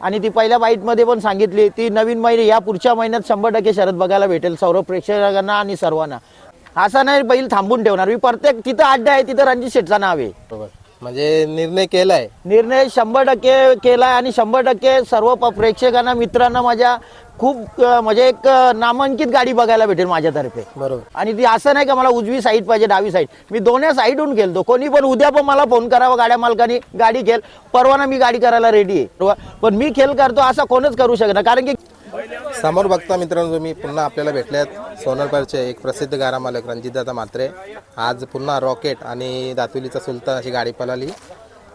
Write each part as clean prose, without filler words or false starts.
आणि ती पहिल्या बाईटमध्ये पण सांगितली, ती नवीन महिने या पुढच्या महिन्यात 100% शर्यत बघायला भेटेल सर्व प्रेक्षकांना आणि सर्वांना. असं नाही बैल थांबून ठेवणार मी, प्रत्येक तिथं अड्डा आहे तिथं रणजित शेठचं नाव आहे. बरोबर, म्हणजे निर्णय केलाय, निर्णय 100% केलाय आणि 100% सर्व प्रेक्षकांना मित्रांना माझ्या खूप म्हणजे एक नामांकित गाडी बघायला भेटेल माझ्यातर्फे. बरोबर. आणि ती असं नाही का मला उजवी साईड पाहिजे डावी साईड, मी दोन्ही साईडहून खेळतो. कोणी पण उद्या पण मला फोन करावा गाड्या मालकाने, गाडी खेळ परवाना, मी गाडी करायला रेडी आहे. पण मी खेळ करतो असं कोणच करू शकणार, कारण की समोर बघता मित्रांनो तुम्ही पुन्हा आपल्याला भेटल्यात सोनरपरचे एक प्रसिद्ध गाडा मालक रणजितदादा म्हात्रे. आज पुन्हा रॉकेट आणि दातुलीचा सुलतान अशी गाडी पळाली.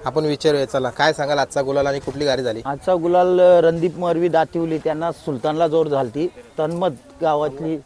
आपण विचारूया, चला काय सांगाल आजचा गुलाल आणि कुठली गाडी झाली? आजचा गुलाल रणदीप मरवी दातिवली, त्यांना सुलतानला जोर झालती. तन्मत गावातली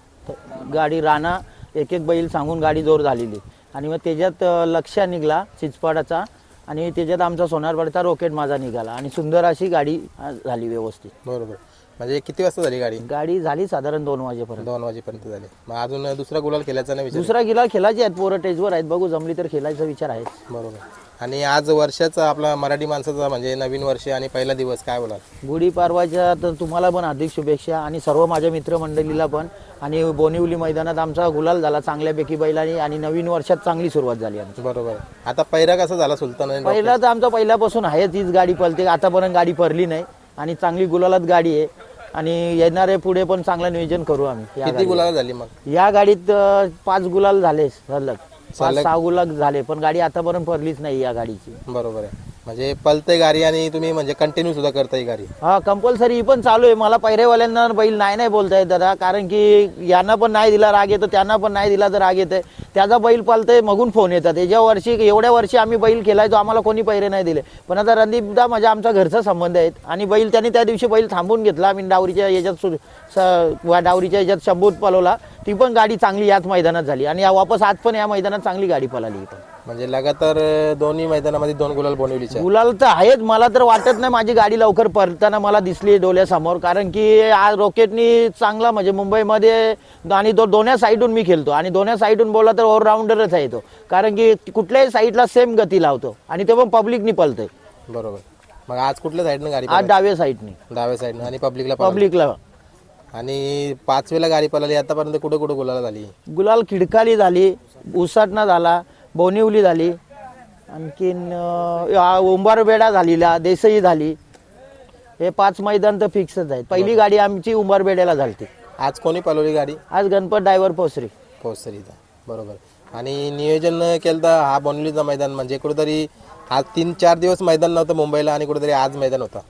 गाडी राणा एक एक बैल सांगून गाडी जोर झालेली. आणि मग त्याच्यात लक्ष्य निघाला चिचपाडाचा आणि त्याच्यात आमचा सोनारपाडचा रॉकेट माझा निघाला आणि सुंदर अशी गाडी झाली व्यवस्थित. बरोबर, म्हणजे किती वाजता झाली गाडी? गाडी झाली साधारण 2 वाजेपर्यंत. 2 वाजेपर्यंत झाली. मग अजून दुसरा गुलाल खेळायचा नाही विचार? दुसरा गिला खेळायचे आहेत, पोरं टेजवर आहेत, बघू जमली तर खेळायचा विचार आहे. बरोबर. आणि आज वर्षाचा आपला मराठी माणसाचा म्हणजे नवीन वर्ष आणि पहिला दिवस, काय बोलाल? गुढीपाडवाच्या तर तुम्हाला पण हार्दिक शुभेच्छा आणि सर्व माझ्या मित्रमंडळीला पण. आणि बोनिवली मैदानात आमचा गुलाल झाला चांगल्यापैकी बैलांनी आणि नवीन वर्षात चांगली सुरुवात झाली आमची. बरोबर. आता पहिला कसा झाला सुलतान आणि पहिला तर आमचा पहिल्यापासून आहे तीच गाडी पळते, आतापर्यंत गाडी पडली नाही आणि चांगली गुलालात गाडी आहे आणि येणारे पुढे पण चांगलं नियोजन करू आम्ही. किती गुलाल झाली मग या गाडीत? 5 गुलाल झाले सलग, 5-6 गुलाल झाले, पण गाडी आतापर्यंत पडलीच नाही या गाडीची. बरोबर आहे, म्हणजे पलते गाडी आणि तुम्ही म्हणजे कंटिन्यू सुद्धा करताय गाडी? हा, कंपल्सरी ही पण चालू आहे. मला पहिरेवाल्यांना बैल नाही बोलतायत दादा, कारण की यांना पण नाही दिला राग येतो, त्यांना पण नाही दिला तर राग येते. त्याचा बैल पालतंय मगून फोन येतात. एवढ्या वर्षी आम्ही बैल खेळायचो, आम्हाला कोणी पहिरे नाही दिले. पण आता रणदीपदा माझ्या आमचा घरचा संबंध आहेत आणि बैल त्यांनी त्या दिवशी बैल थांबून घेतला. आम्ही डावरीच्या याच्यात शंभूत पळवला, ती पण गाडी चांगली याच मैदानात झाली आणि वापस आज पण या मैदानात चांगली गाडी पळाली. म्हणजे लगातार दोन्ही मैदानामध्ये 2 गुलाल बोनिवलीचे. गुलाल तर आहेत, मला तर वाटत नाही माझी गाडी लवकर पळताना मला दिसली डोळ्यासमोर, कारण की आज रॉकेटनी चांगला म्हणजे मुंबईमध्ये आणि दोन्ही साईडून मी खेळतो आणि दोन्ही साईडून बोलला तर ऑलराऊंडरच आहे तो, कारण की कुठल्याही साईडला सेम गती लावतो आणि ते पण पब्लिकनी पळतंय. बरोबर. मग आज कुठल्या साईडनं गाडी? आज डाव्या साईडनी. डाव्या साईडनं आणि पब्लिकला. आणि 5 वेळा गाडी पळाली. आतापर्यंत कुठे कुठे गुलाल झाली? गुलाल खिडकाली झाली, उसाटणा झाला, बोनिवली झाली, आणखीन उंबारबेडा झालेला, देसाई झाली. हे 5 मैदान तर फिक्सच आहेत. पहिली गाडी आमची उंबारबेड्याला झाली. आज कोणी पळवली गाडी? आज गणपत ड्रायव्हर पोसरीचा. बरोबर. आणि नियोजन केलं तर हा बोनिवलीचा मैदान म्हणजे कुठेतरी आज 3-4 दिवस मैदान नव्हतं मुंबईला आणि कुठेतरी आज मैदान होता.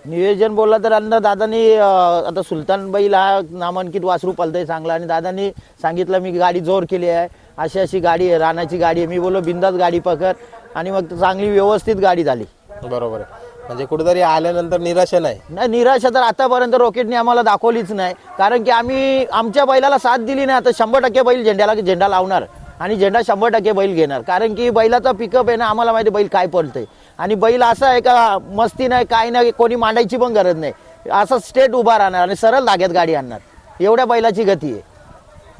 नियोजन बोलला तर अण्णा दादानी आता सुलतान बैल हा नामांकित वासरू पळतंय चांगला आणि दादानी सांगितलं मी गाडी जोर केली आहे, अशी गाडी आहे, रानाची गाडी आहे. मी बोललो बिंदास गाडी पकड आणि मग चांगली व्यवस्थित गाडी झाली. बरोबर आहे, म्हणजे कुठेतरी आल्यानंतर निराशा नाही? निराशा तर आतापर्यंत रॉकेटने आम्हाला दाखवलीच नाही, कारण की आम्ही आमच्या बैलाला साथ दिली नाही. आता 100% बैल झेंडा लावणार आणि झेंडा 100% बैल घेणार, कारण की बैलाचा पिकअप आहे ना, आम्हाला माहिती बैल काय पळतंय. आणि बैल असा आहे का मस्ती नाही काय नाही, कोणी मांडायची पण गरज नाही, असं स्ट्रेट उभा राहणार आणि सरळ धाग्यात गाडी आणणार, एवढ्या बैलाची गती आहे.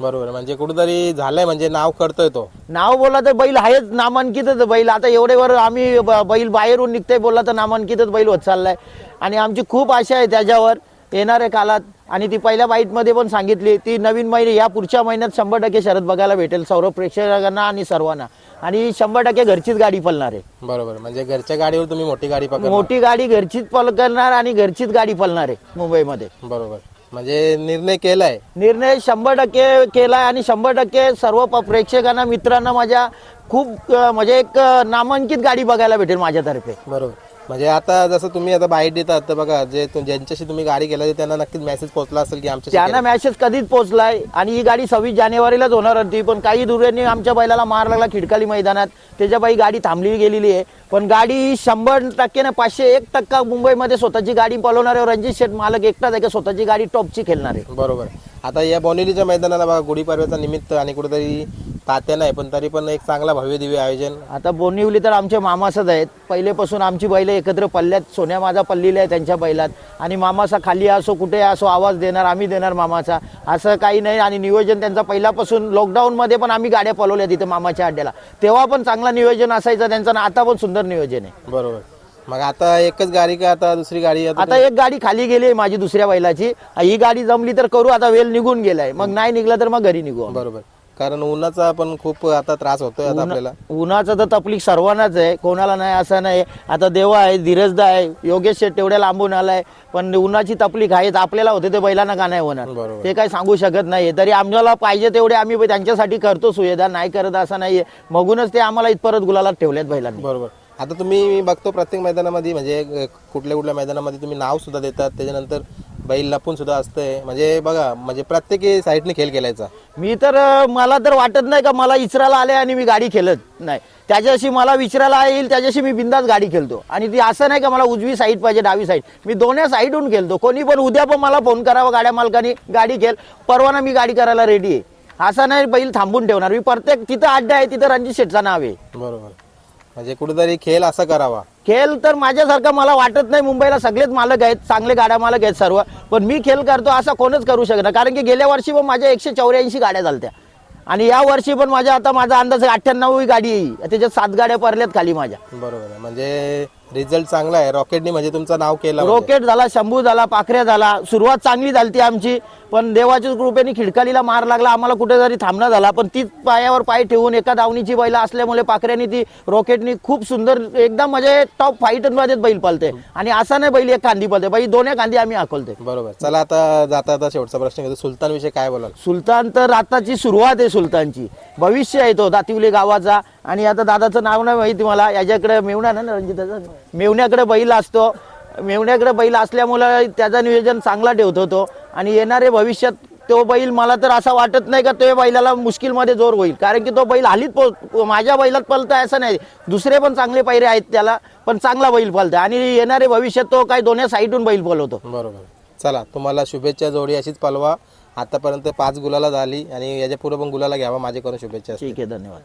बरोबर, म्हणजे कुठेतरी झालंय, म्हणजे नाव करतोय तो. नाव बोलला तर बैल आहेच नामांकितच बैल. आता एवढेवर आम्ही बैल बाहेरून निघतोय बोलला तर नामांकितच बैल होत चाललाय आणि आमची खूप आशा आहे त्याच्यावर येणाऱ्या काळात. आणि ती पहिल्या बाईटमध्ये पण सांगितली, ती नवीन महिने या पुढच्या महिन्यात 100% शर्यत बघायला भेटेल सर्व प्रेक्षकांना आणि सर्वांना आणि 100% घरचीच गाडी पळणार आहे. बरोबर, म्हणजे घरच्या गाडीवर तुम्ही मोठी गाडी पकडणार? मोठी गाडी घरचीच पळणार आणि घरचीच गाडी पळणार आहे मुंबईमध्ये. बरोबर, म्हणजे निर्णय केलाय? निर्णय 100% केलाय आणि 100% सर्व प्रेक्षकांना मित्रांना माझ्या खूप म्हणजे एक नामांकित गाडी बघायला भेटेल माझ्यातर्फे. बरोबर, म्हणजे आता जसं तुम्ही आता बाईट देतात तर बघा, जे ज्यांच्याशी तुम्ही गाडी केली त्यांना नक्कीच मेसेज पोहोचला असेल की आमच्या त्यांना मेसेज कधीच पोहोचलाय आणि ही गाडी 26 जानेवारीलाच होणार होती, पण काही दुर्यांनी आमच्या बैलाला मार लागला खिडकाली मैदानात, त्याच्या बाई गाडी थांबली गेलेली आहे. पण गाडी 100% ना 501% मुंबईमध्ये स्वतःची गाडी पळवणारे रणजित शेठ मालक एकटाच आहे का स्वतःची गाडी टॉपची खेळणार आहे. बरोबर, आता या बोनिवलीच्या मैदानाला बघा गुढीपाडव्याचा निमित्त आणि कुठेतरी तात्या नाही पण तरी पण एक चांगला भव्य दिव्य आयोजन. आता बोनिवली तर आमचे मामासच आहेत, पहिलेपासून आमची बैल एकत्र पल्ल्यात, सोन्या माझा पल्लीला आहे त्यांच्या बैलात आणि मामाचा खाली असो कुठे असो आवाज देणार आम्ही देणार मामाचा, असं काही नाही. आणि नियोजन त्यांचा पहिल्यापासून लॉकडाऊनमध्ये पण आम्ही गाड्या पळवल्या तिथे मामाच्या अड्ड्याला, तेव्हा पण चांगला नियोजन असायचं त्यांचं, आता पण सुंदर नियोजन आहे. बरोबर, मग आता एकच गाडी का आता दुसरी गाडी आता एक गाडी खाली गेली आहे माझी दुसऱ्या बैलाची, ही गाडी जमली तर करू, आता वेळ निघून गेलाय, मग नाही निघला तर मग घरी निघू. बरोबर, कारण उन्हाचा पण खूप आता त्रास होतोय आता आपल्याला. उन्हाचं तर तकलीफ सर्वांनाच आहे, कोणाला नाही असं नाही. आता देवा आहे, धीरजदा आहे, योगेश शेट तेवढ्या लांबून आलाय, पण उन्हाची तकलीफ आहेच. आपल्याला होते ते बैलांना का नाही होणार, बरोबर. ते काही सांगू शकत नाही. तरी आम्हाला पाहिजे तेवढे आम्ही त्यांच्यासाठी करतो सुविधा, नाही करत असं नाहीये. मगूनच ते आम्हाला इथपर्यंत गुलालात ठेवल्यात बैलांनी. बरोबर. आता तुम्ही बघतो प्रत्येक मैदानामध्ये, म्हणजे कुठल्या कुठल्या मैदानामध्ये तुम्ही नाव सुद्धा देतात, त्याच्यानंतर बैल लपून सुद्धा असतंय. म्हणजे बघा, म्हणजे प्रत्येक साईडने खेळ केलायचा. मी तर मला तर वाटत नाही का मला इचरायला आले आणि मी गाडी खेळत नाही. त्याच्याशी मला विचारायला येईल त्याच्याशी मी बिंदास गाडी खेळतो. आणि ती असं नाही का मला उजवी साईड पाहिजे डावी साईड, मी दोन्ही साईडहून खेळतो. कोणी पण उद्या पण मला फोन करावा गाड्या मालकाने, गाडी खेळ, परवाना मी गाडी करायला रेडी आहे. असं नाही बैल थांबून ठेवणार मी. प्रत्येक तिथं अड्डा आहे तिथं रणजित शेठचं नाव आहे. बरोबर, म्हणजे कुठेतरी खेळ असा करावा. खेळ तर माझ्यासारखा मला वाटत नाही. मुंबईला सगळेच मालक आहेत, चांगले गाड्या मालक आहेत सर्व, पण मी खेळ करतो असा कोणच करू शकत नाही. कारण की गेल्या वर्षी पण माझ्या 184 गाड्या झालत्या आणि या वर्षी पण माझा अंदाज 98वी गाडी येईल. त्याच्यात 7 गाड्या पडल्यात खाली माझ्या. बरोबर आहे, म्हणजे रिझल्ट चांगला आहे. रॉकेटनी म्हणजे तुमचं नाव केलं. रॉकेट झाला, शंभू झाला, पाखऱ्या झाला. सुरुवात चांगली झाली ती आमची, पण देवाच्या कृपेने खिडकालीला मार लागला, आम्हाला कुठेतरी थांबणं झाला. पण तीच पायावर पाय ठेवून एका दावणीची बैल असल्यामुळे पाखऱ्यानी ती रॉकेटनी खूप सुंदर एकदम म्हणजे टॉप फाईटमध्ये बैल पळते. आणि असा नाही बैल एक खांदी पळते, बैल दोन्ही खांदी आम्ही हाकलते. बरोबर. चला आता जाता आता शेवटचा प्रश्न घेतो. सुलतान विषयी काय बोलाल? सुलतान तर आताची सुरुवात आहे, सुलतानची भविष्य आहे तो दातिवले गावाचा. आणि आता दादाचं नाव नाही माहिती मला, याच्याकडे मेवणा ना रणजिताचा, मेवण्याकडे बैल असतो. मेवण्याकडे बैल असल्यामुळे त्याचं नियोजन चांगला ठेवतो तो. आणि येणारे भविष्यात तो बैल मला तर असं वाटत नाही का तो बैलाला मुश्किलमध्ये जोर होईल. कारण की तो बैल हालीत माझ्या बैलात पळतोय असं नाही, दुसरे पण चांगले पैरे आहेत त्याला, पण चांगला बैल पळतोय. आणि येणारे भविष्यात तो काही दोन्ही साईडून बैल पळवतो. बरोबर. चला, तुम्हाला शुभेच्छा. जोडी अशीच पळवा. आतापर्यंत 5 गुलाला झाली आणि याच्या पुढे पण गुलाला घ्यावा, माझ्याकडून शुभेच्छा. ठीक आहे, धन्यवाद.